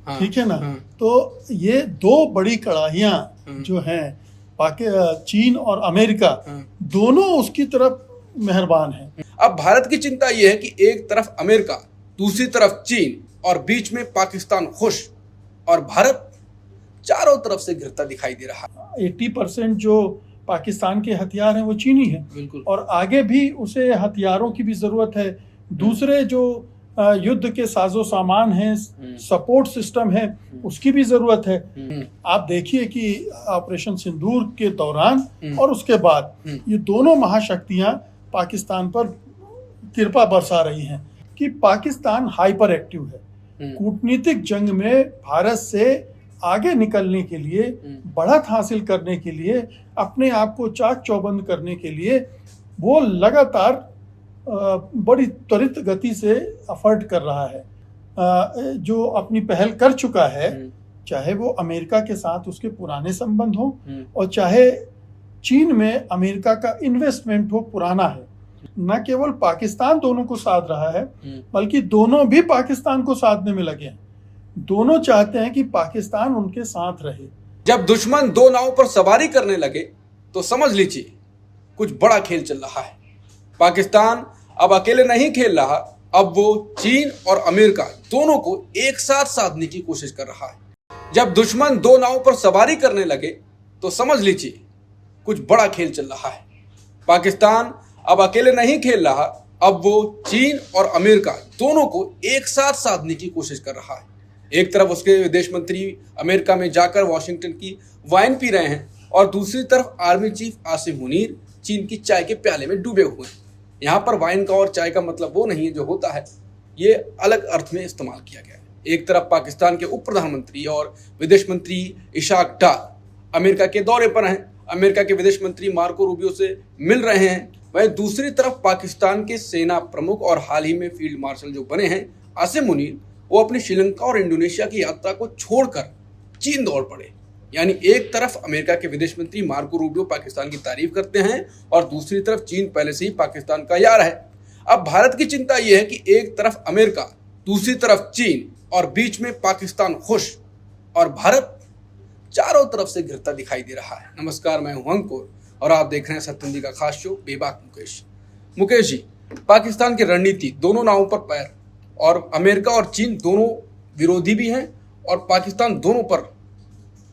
हाँ, ठीक है ना। हाँ, तो ये दो बड़ी कड़ाहियां जो हैं चीन और अमेरिका, दोनों उसकी तरफ मेहरबान हैं। अब भारत की चिंता यह है कि एक तरफ अमेरिका, दूसरी तरफ चीन और बीच में पाकिस्तान खुश, और भारत चारों तरफ से घिरता दिखाई दे रहा है। 80% जो पाकिस्तान के हथियार हैं वो चीनी है, बिल्कुल। और आगे भी उसे हथियारों की भी जरूरत है। दूसरे जो युद्ध के साजो सामान हैं, सपोर्ट सिस्टम है, उसकी भी जरूरत है। आप देखिए कि ऑपरेशन सिंदूर के दौरान और उसके बाद ये दोनों महाशक्तियां पाकिस्तान पर कृपा बरसा रही हैं कि पाकिस्तान हाइपर एक्टिव है। कूटनीतिक जंग में भारत से आगे निकलने के लिए, बढ़त हासिल करने के लिए, अपने आप को चाक चौबंद करने के लिए वो लगातार बड़ी त्वरित गति से एफर्ट कर रहा है। जो अपनी पहल कर चुका है, चाहे वो अमेरिका के साथ उसके पुराने संबंध हो और चाहे चीन में अमेरिका का इन्वेस्टमेंट हो पुराना है। न केवल पाकिस्तान दोनों को साध रहा है, बल्कि दोनों भी पाकिस्तान को साधने में लगे हैं। दोनों चाहते हैं कि पाकिस्तान उनके साथ रहे। जब दुश्मन दो नावों पर सवारी करने लगे तो समझ लीजिए कुछ बड़ा खेल चल रहा है। पाकिस्तान अब अकेले नहीं खेल रहा, अब वो चीन और अमेरिका दोनों को एक साथ साधने की कोशिश कर रहा है। जब दुश्मन दो नावों पर सवारी करने लगे तो समझ लीजिए कुछ बड़ा खेल चल रहा है। पाकिस्तान अब अकेले नहीं खेल रहा, अब वो चीन और अमेरिका दोनों को एक साथ साधने की कोशिश कर रहा है। एक तरफ उसके विदेश मंत्री अमेरिका में जाकर वाशिंगटन की वाइन पी रहे हैं, और दूसरी तरफ आर्मी चीफ आसिम मुनीर चीन की चाय के प्याले में डूबे हुए हैं। यहाँ पर वाइन का और चाय का मतलब वो नहीं है जो होता है, ये अलग अर्थ में इस्तेमाल किया गया है। एक तरफ पाकिस्तान के उप प्रधानमंत्री और विदेश मंत्री इशाक डार अमेरिका के दौरे पर हैं, अमेरिका के विदेश मंत्री मार्को रूबियो से मिल रहे हैं। वहीं दूसरी तरफ पाकिस्तान के सेना प्रमुख और हाल ही में फील्ड मार्शल जो बने हैं आसिम मुनीर, वो अपनी श्रीलंका और इंडोनेशिया की यात्रा को छोड़कर चीन दौड़ पड़े। यानी एक तरफ अमेरिका के विदेश मंत्री मार्को रूबियो पाकिस्तान की तारीफ करते हैं, और दूसरी तरफ चीन पहले से ही पाकिस्तान का यार है। अब भारत की चिंता यह है कि एक तरफ अमेरिका, दूसरी तरफ चीन और बीच में पाकिस्तान खुश, और भारत चारों तरफ से घिरता दिखाई दे रहा है। नमस्कार, मैं हूं अंकुर और आप देख रहे हैं सत्यम जी का खास शो बेबाक मुकेश। मुकेश जी, पाकिस्तान की रणनीति दोनों नावों पर पैर, और अमेरिका और चीन दोनों विरोधी भी हैं, और पाकिस्तान दोनों पर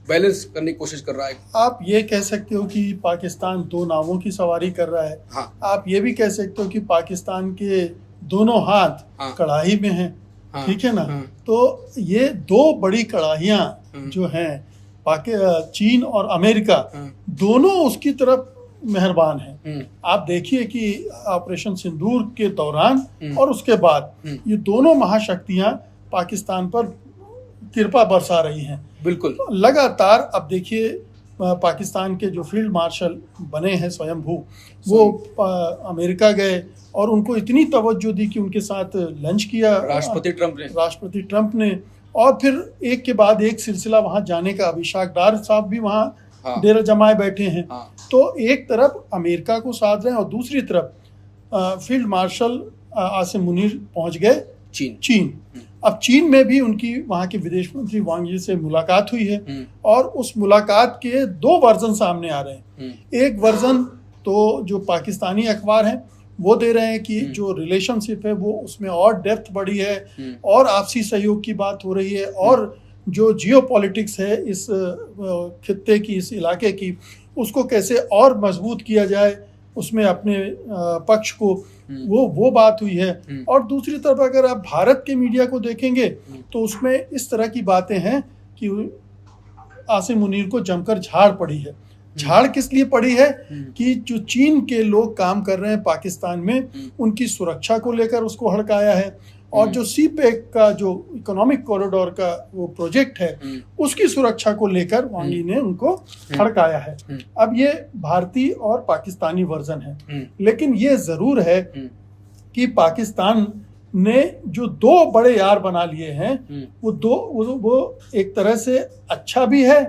बैलेंस करने की कोशिश कर रहा है। आप ये कह सकते हो कि पाकिस्तान दो नावों की सवारी कर रहा है। हाँ। आप ये भी कह सकते हो कि पाकिस्तान के दोनों हाथ हाँ। कढ़ाई में हैं। हाँ। ठीक है ना। हाँ। तो ये दो बड़ी कड़ाहियां जो हैं चीन और अमेरिका, दोनों उसकी तरफ मेहरबान हैं। आप देखिए कि ऑपरेशन सिंदूर के दौरान और उसके बाद ये दोनों महाशक्तियां पाकिस्तान पर कृपा बरसा रही हैं। बिल्कुल। लगातार अब देखिए पाकिस्तान के जो फील्ड मार्शल बने हैं स्वयंभू, वो अमेरिका गए और उनको इतनी तवज्जो दी कि उनके साथ लंच किया राष्ट्रपति ट्रंप ने, और फिर एक के बाद एक सिलसिला वहां जाने का। इशाक डार साहब भी वहां डेरा जमाए बैठे हैं। तो एक तरफ अमेरिका को साध रहे हैं और दूसरी तरफ फील्ड मार्शल आसिम मुनीर पहुंच गए चीन। अब चीन में भी उनकी वहां के विदेश मंत्री वांग यी से मुलाकात हुई है, और उस मुलाकात के दो वर्जन सामने आ रहे हैं। एक वर्जन तो जो पाकिस्तानी अखबार हैं वो दे रहे हैं कि जो रिलेशनशिप है वो उसमें और डेप्थ बढ़ी है, और आपसी सहयोग की बात हो रही है, और जो जियोपॉलिटिक्स है इस खित्ते की, इस इलाके की, उसको कैसे और मजबूत किया जाए, उसमें अपने पक्ष को, वो बात हुई है। और दूसरी तरफ अगर आप भारत के मीडिया को देखेंगे तो उसमें इस तरह की बातें हैं कि आसिम मुनीर को जमकर झाड़ पड़ी है। झाड़ किस लिए पड़ी है कि जो चीन के लोग काम कर रहे हैं पाकिस्तान में, उनकी सुरक्षा को लेकर उसको हड़काया है, और जो सीपेक का जो इकोनॉमिक कॉरिडोर का वो प्रोजेक्ट है उसकी सुरक्षा को लेकर वांग यी ने उनको हड़काया है। अब ये भारतीय और पाकिस्तानी वर्जन है, लेकिन ये जरूर है कि पाकिस्तान ने जो दो बड़े यार बना लिए हैं वो एक तरह से अच्छा भी है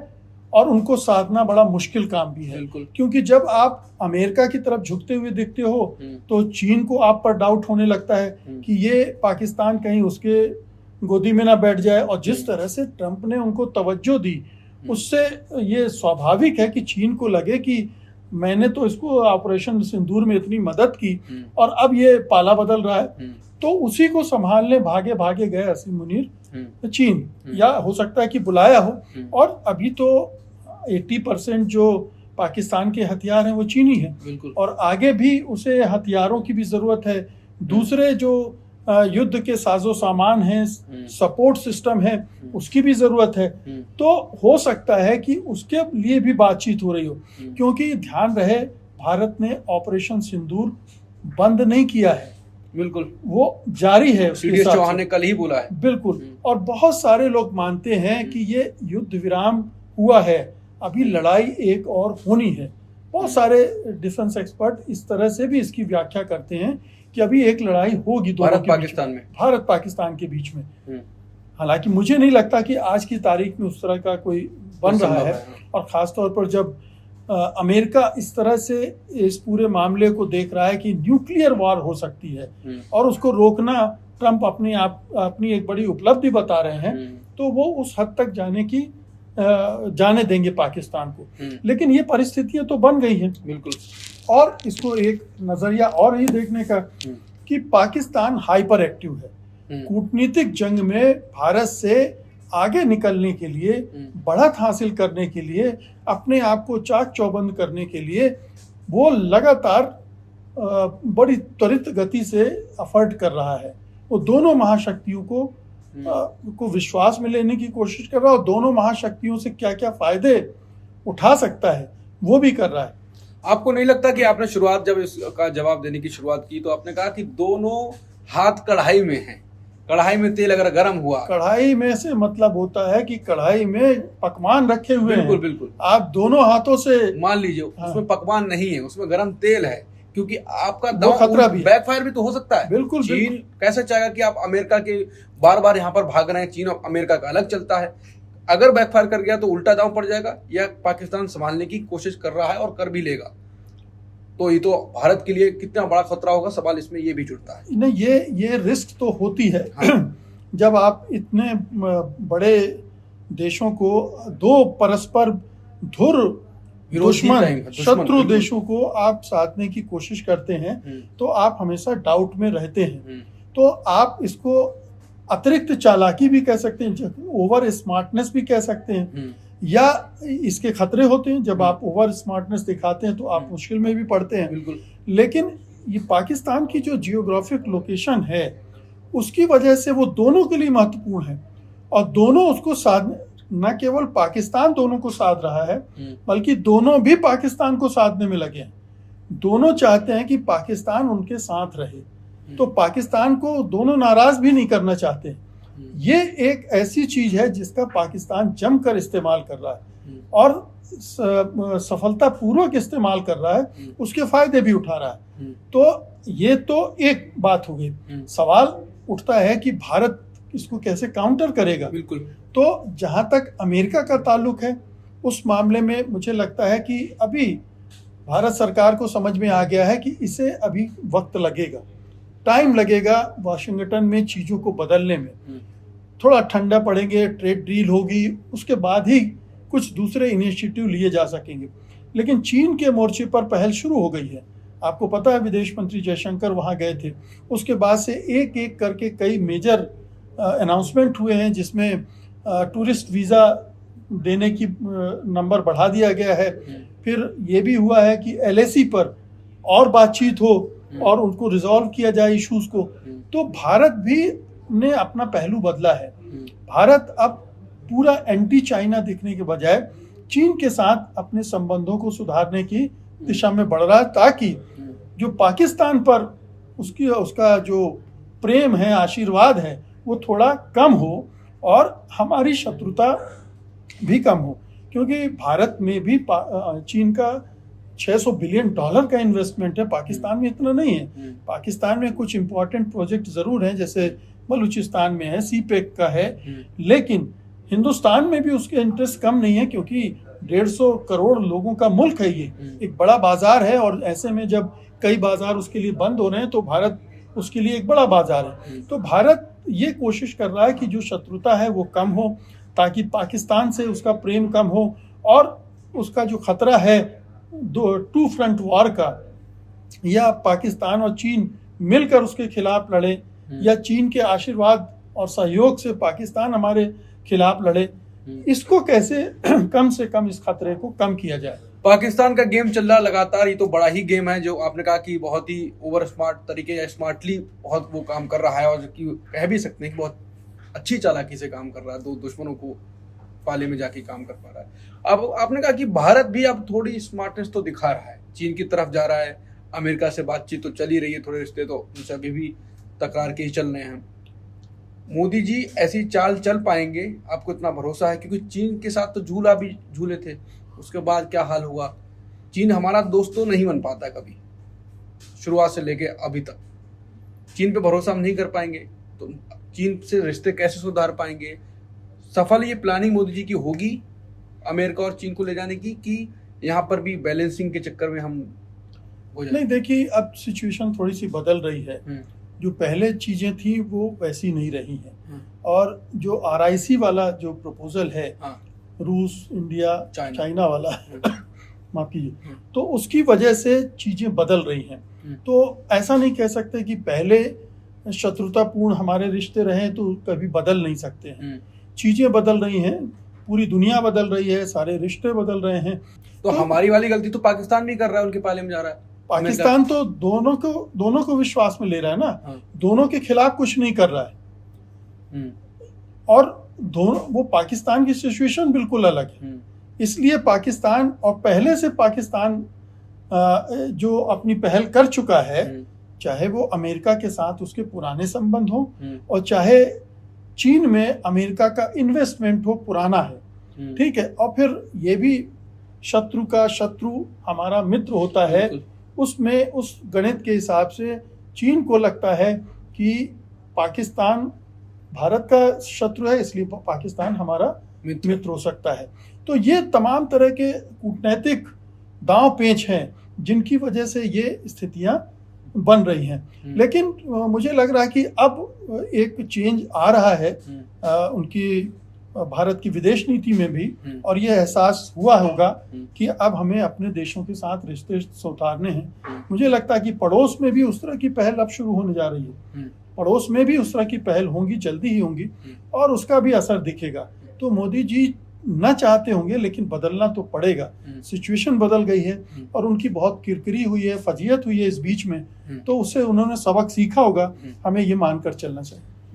और उनको साधना बड़ा मुश्किल काम भी है। क्योंकि जब आप अमेरिका की तरफ झुकते हुए दिखते हो तो चीन को आप पर डाउट होने लगता है कि ये पाकिस्तान कहीं उसके गोदी में ना बैठ जाए। और जिस तरह से ट्रंप ने उनको तवज्जो दी, उससे ये स्वाभाविक है कि चीन को लगे कि मैंने तो इसको ऑपरेशन सिंदूर में इतनी मदद की और अब ये पाला बदल रहा है। तो उसी को संभालने भागे भागे गए असीम मुनीर चीन, या हो सकता है कि बुलाया हो। और अभी तो 80% जो पाकिस्तान के हथियार हैं वो चीनी है, और आगे भी उसे हथियारों की भी जरूरत है। दूसरे जो युद्ध के साजो सामान हैं, सपोर्ट सिस्टम है, उसकी भी जरूरत है। तो हो सकता है कि उसके लिए भी बातचीत हो रही हो, क्योंकि ध्यान रहे भारत ने ऑपरेशन सिंदूर बंद नहीं किया है, बिल्कुल वो जारी है। सीडीएस चौहान ने कल ही बोला है। बिल्कुल। और बहुत सारे लोग मानते हैं कि ये युद्ध विराम हुआ है, अभी लड़ाई एक और होनी है। बहुत सारे डिफेंस एक्सपर्ट इस तरह से भी इसकी व्याख्या करते हैं कि अभी एक लड़ाई होगी भारत पाकिस्तान के बीच में। हालांकि मुझे नहीं लगता कि आज की तारीख में उस तरह का कोई बन रहा है। और खासतौर पर जब अमेरिका इस तरह से इस पूरे मामले को देख रहा है कि न्यूक्लियर वॉर हो सकती है और उसको रोकना ट्रंप अपनी एक बड़ी उपलब्धि बता रहे हैं, तो वो उस हद तक जाने देंगे पाकिस्तान को। लेकिन ये परिस्थितियां तो बन गई हैं। बिल्कुल। और इसको एक नजरिया और ये देखने का कि पाकिस्तान हाइपर एक्टिव है। कूटनीतिक जंग में भारत से आगे निकलने के लिए, बढ़त हासिल करने के लिए, अपने आप को चाक चौबंद करने के लिए वो लगातार बड़ी त्वरित गति से एफर्ट कर रहा है। वो दोनों महाशक्तियों को विश्वास में लेने की कोशिश कर रहा है और दोनों महाशक्तियों से क्या क्या फायदे उठा सकता है वो भी कर रहा है। आपको नहीं लगता कि आपने शुरुआत जब इसका जवाब देने की शुरुआत की तो आपने कहा कि दोनों हाथ कढ़ाई में हैं, कढ़ाई में तेल अगर गर्म हुआ, कढ़ाई में से मतलब होता है कि कढ़ाई में पकवान रखे हुए हैं। बिल्कुल। आप दोनों हाथों से मान लीजिए उसमें पकवान नहीं है, उसमें गर्म तेल है, क्योंकि आपका खतरा भी, बैकफायर भी तो हो सकता है। बिल्कुल। चीन कैसे चाहेगा कि आप अमेरिका के बार बार यहाँ पर भाग रहे हैं, चीन और अमेरिका का अलग चलता है। अगर बैकफायर कर गया तो उल्टा दांव पड़ जाएगा, या पाकिस्तान संभालने की कोशिश कर रहा है और कर भी लेगा, तो ये तो भारत के लिए कितना बड़ा खतरा होगा, सवाल इसमें ये भी जुड़ता है। नहीं, ये रिस्क तो होती है। जब आप इतने बड़े देशों को, दो परस्पर धुर दुश्मन शत्रु देशों को आप साधने की कोशिश करते हैं, तो आप हमेशा डाउट में रहते हैं। तो आप इसको अतिरिक्त चालाकी भी कह सकते हैं, ओवर स्मार्टनेस भी कह सकते हैं, या इसके खतरे होते हैं। जब आप ओवर स्मार्टनेस दिखाते हैं तो आप मुश्किल में भी पड़ते हैं। बिल्कुल। लेकिन ये पाकिस्तान की जो जियोग्राफिक लोकेशन है उसकी वजह से वो दोनों के लिए महत्वपूर्ण है, और दोनों उसको साध, न केवल पाकिस्तान दोनों को साध रहा है बल्कि दोनों भी पाकिस्तान को साधने में लगे हैं। दोनों चाहते हैं कि पाकिस्तान उनके साथ रहे, तो पाकिस्तान को दोनों नाराज भी नहीं करना चाहते। ये एक ऐसी चीज है जिसका पाकिस्तान जमकर इस्तेमाल कर रहा है और सफलतापूर्वक इस्तेमाल कर रहा है, उसके फायदे भी उठा रहा है। तो ये तो एक बात हो गई। सवाल उठता है कि भारत इसको कैसे काउंटर करेगा। बिल्कुल। तो जहां तक अमेरिका का ताल्लुक है, उस मामले में मुझे लगता है कि अभी भारत सरकार को समझ में आ गया है कि इसे अभी वक्त लगेगा, टाइम लगेगा वाशिंगटन में चीज़ों को बदलने में। थोड़ा ठंडा पड़ेंगे, ट्रेड डील होगी, उसके बाद ही कुछ दूसरे इनिशिएटिव लिए जा सकेंगे। लेकिन चीन के मोर्चे पर पहल शुरू हो गई है। आपको पता है विदेश मंत्री जयशंकर वहाँ गए थे, उसके बाद से एक एक करके कई मेजर अनाउंसमेंट हुए हैं, जिसमें टूरिस्ट वीज़ा देने की नंबर बढ़ा दिया गया है। फिर ये भी हुआ है कि LAC पर और बातचीत हो और उनको रिजॉल्व किया जाए इश्यूज को। तो भारत भी ने अपना पहलू बदला है। भारत अब पूरा एंटी चाइना दिखने के बजाय चीन के साथ अपने संबंधों को सुधारने की दिशा में बढ़ रहा है, ताकि जो पाकिस्तान पर उसका जो प्रेम है, आशीर्वाद है, वो थोड़ा कम हो और हमारी शत्रुता भी कम हो। क्योंकि भारत में भी चीन का $600 बिलियन का इन्वेस्टमेंट है, पाकिस्तान में इतना नहीं है। पाकिस्तान में कुछ इंपॉर्टेंट प्रोजेक्ट जरूर हैं, जैसे बलूचिस्तान में है, CPEC का है, लेकिन हिंदुस्तान में भी उसके इंटरेस्ट कम नहीं है, क्योंकि 150 करोड़ लोगों का मुल्क है, ये एक बड़ा बाजार है। और ऐसे में जब कई बाजार उसके लिए बंद हो रहे हैं तो भारत उसके लिए एक बड़ा बाजार है। तो भारत ये कोशिश कर रहा है कि जो शत्रुता है वो कम हो, ताकि पाकिस्तान से उसका प्रेम कम हो और उसका जो खतरा है टू फ्रंट वॉर का, या पाकिस्तान और चीन मिलकर उसके खिलाफ लड़े, या चीन के आशीर्वाद और सहयोग से पाकिस्तान हमारे खिलाफ लड़े, इसको कैसे कम से कम इस खतरे को कम किया जाए। पाकिस्तान का गेम चल रहा लगातार, ये तो बड़ा ही गेम है जो आपने कहा कि बहुत ही ओवर स्मार्ट तरीके या स्मार्टली बहुत वो काम कर रहा है, और कह भी सकते हैं कि बहुत अच्छी चालाकी से काम कर रहा है, दो दुश्मनों को पाले में जाके काम कर पा रहा है। अब आपने कहा कि भारत भी अब थोड़ी स्मार्टनेस तो दिखा रहा है, चीन की तरफ जा रहा है, अमेरिका से बातचीत तो चल ही रही है, थोड़े रिश्ते तो उनसे अभी भी तकरार के ही चल रहे हैं। मोदी जी ऐसी चाल चल पाएंगे, आपको इतना भरोसा है? क्योंकि चीन के साथ तो झूला भी झूले थे, उसके बाद क्या हाल हुआ। चीन हमारा दोस्त तो नहीं बन पाता कभी, शुरुआत से लेके अभी तक। चीन पे भरोसा हम नहीं कर पाएंगे तो चीन से रिश्ते कैसे सुधार पाएंगे? सफल ये प्लानिंग मोदी जी की होगी अमेरिका और चीन को ले जाने की, कि यहाँ पर भी बैलेंसिंग के चक्कर में हम हो जाए? नहीं, देखिए अब सिचुएशन थोड़ी सी बदल रही है। जो पहले चीजें थी वो वैसी नहीं रही हैं, और जो RIC वाला जो प्रपोजल है, रूस, इंडिया, चाइना वाला माफ कीजिए, तो उसकी वजह से चीजें बदल रही हैं। तो ऐसा नहीं कह सकते कि पहले शत्रुतापूर्ण हमारे रिश्ते रहे तो कभी बदल नहीं सकते हैं। चीजें बदल रही हैं, पूरी दुनिया बदल रही है, सारे रिश्ते बदल रहे हैं। तो हमारी वाली गलती तो पाकिस्तान भी कर रहा है, उनके पाले में जा रहा है। पाकिस्तान तो दोनों को विश्वास में ले रहा है ना, दोनों के खिलाफ कुछ नहीं कर रहा है। और दोनों, वो पाकिस्तान की सिचुएशन बिल्कुल अलग है, इसलिए पाकिस्तान, और पहले से पाकिस्तान जो अपनी पहल कर चुका है, चाहे वो अमेरिका के साथ उसके पुराने संबंध हो, और चाहे चीन में अमेरिका का इन्वेस्टमेंट हो पुराना है, ठीक है, और फिर ये भी शत्रु का शत्रु हमारा मित्र होता है, उसमें उस गणित के हिसाब से चीन को लगता है कि पाकिस्तान भारत का शत्रु है, इसलिए पाकिस्तान हमारा मित्र हो सकता है। तो ये तमाम तरह के कूटनैतिक दांव पेच हैं जिनकी वजह से ये स्थितियां बन रही हैं। लेकिन मुझे लग रहा है कि अब एक चेंज आ रहा है उनकी भारत की विदेश नीति में भी, और ये एहसास हुआ होगा कि अब हमें अपने देशों के साथ रिश्ते सुधारने हैं। मुझे लगता है कि पड़ोस में भी उस तरह की पहल अब शुरू होने जा रही है, पड़ोस में भी उस तरह की पहल होंगी, जल्दी ही होंगी, और उसका भी असर दिखेगा। तो मोदी जी न चाहते होंगे लेकिन बदलना तो पड़ेगा, सिचुएशन बदल गई है और उनकी बहुत किरकिरी हुई है, फजीयत हुई है इस बीच में, तो उससे उन्होंने सबक सीखा होगा, हमें ये मानकर चलना चाहिए।